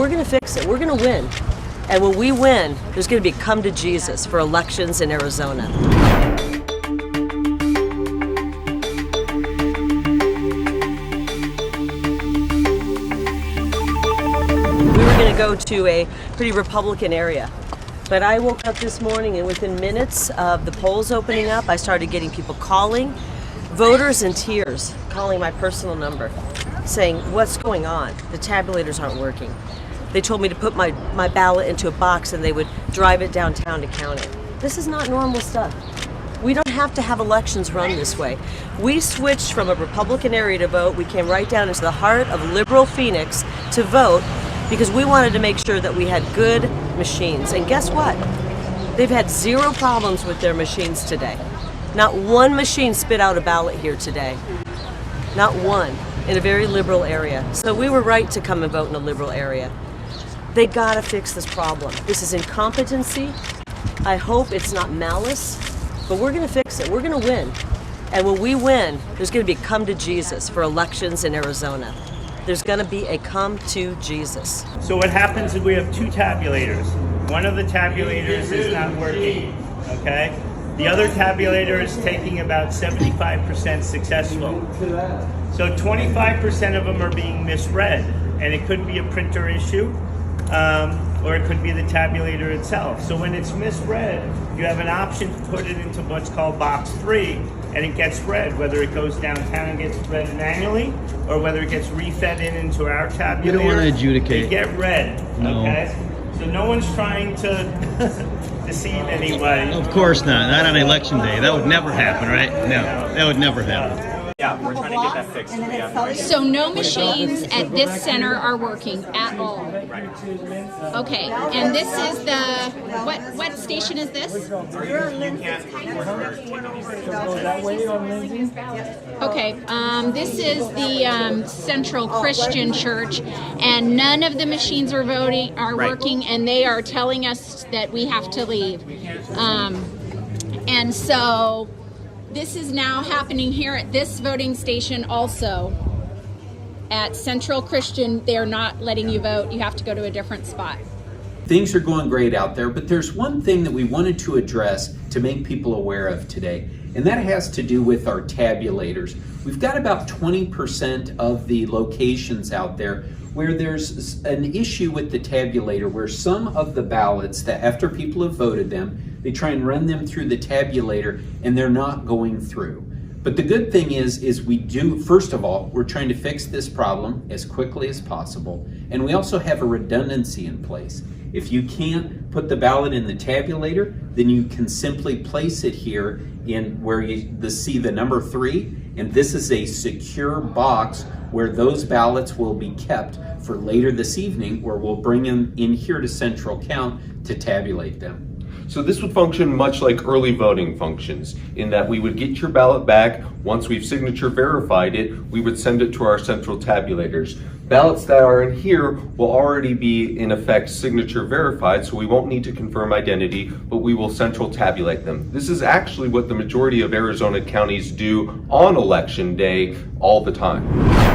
we're going to fix it. We're going to win. And when we win, there's going to be a come to Jesus for elections in Arizona. We were going to go to a pretty Republican area. But I woke up this morning and within minutes of the polls opening up, I started getting people calling, voters in tears, calling my personal number, saying, what's going on? The tabulators aren't working. They told me to put my ballot into a box and they would drive it downtown to count it. This is not normal stuff. We don't have to have elections run this way. We switched from a Republican area to vote. We came right down into the heart of liberal Phoenix to vote because we wanted to make sure that we had good machines. And guess what? They've had zero problems with their machines today. Not one machine spit out a ballot here today. Not one, in a very liberal area. So we were right to come and vote in a liberal area. They gotta fix this problem. This is incompetency. I hope it's not malice, but we're gonna fix it. We're gonna win. And when we win, there's gonna be a come to Jesus for elections in Arizona. There's going to be a come to Jesus. So what happens is we have two tabulators. One of the tabulators is not working, okay? The other tabulator is taking about 75% successful. So 25% of them are being misread, and it could be a printer issue, or it could be the tabulator itself. So when it's misread, you have an option to put it into what's called box 3, and it gets read, whether it goes downtown and gets read manually, or whether it gets refed into our tabulator. You don't want to adjudicate. They get read, no. Okay? So no one's trying to deceive anybody. Of course not on election day. That would never happen, right? No, that would never happen. Yeah, we're trying to get that fixed. So no machines at this center are working at all? Right. Okay, and this is the, what station is this? Okay, this is the Central Christian Church, and none of the machines are working, and they are telling us that we have to leave. And so this is now happening here at this voting station also. At Central Christian, they're not letting you vote. You have to go to a different spot. Things are going great out there, but there's one thing that we wanted to address to make people aware of today, and that has to do with our tabulators. We've got about 20% of the locations out there where there's an issue with the tabulator, where some of the ballots that after people have voted them, they try and run them through the tabulator and they're not going through. But the good thing is we do, first of all, we're trying to fix this problem as quickly as possible. And we also have a redundancy in place. If you can't put the ballot in the tabulator, then you can simply place it here in where you see the number 3. And this is a secure box where those ballots will be kept for later this evening, where we'll bring them in here to Central Count to tabulate them. So this would function much like early voting functions, in that we would get your ballot back. Once we've signature verified it, we would send it to our central tabulators. Ballots that are in here will already be in effect signature verified, so we won't need to confirm identity, but we will central tabulate them. This is actually what the majority of Arizona counties do on election day all the time.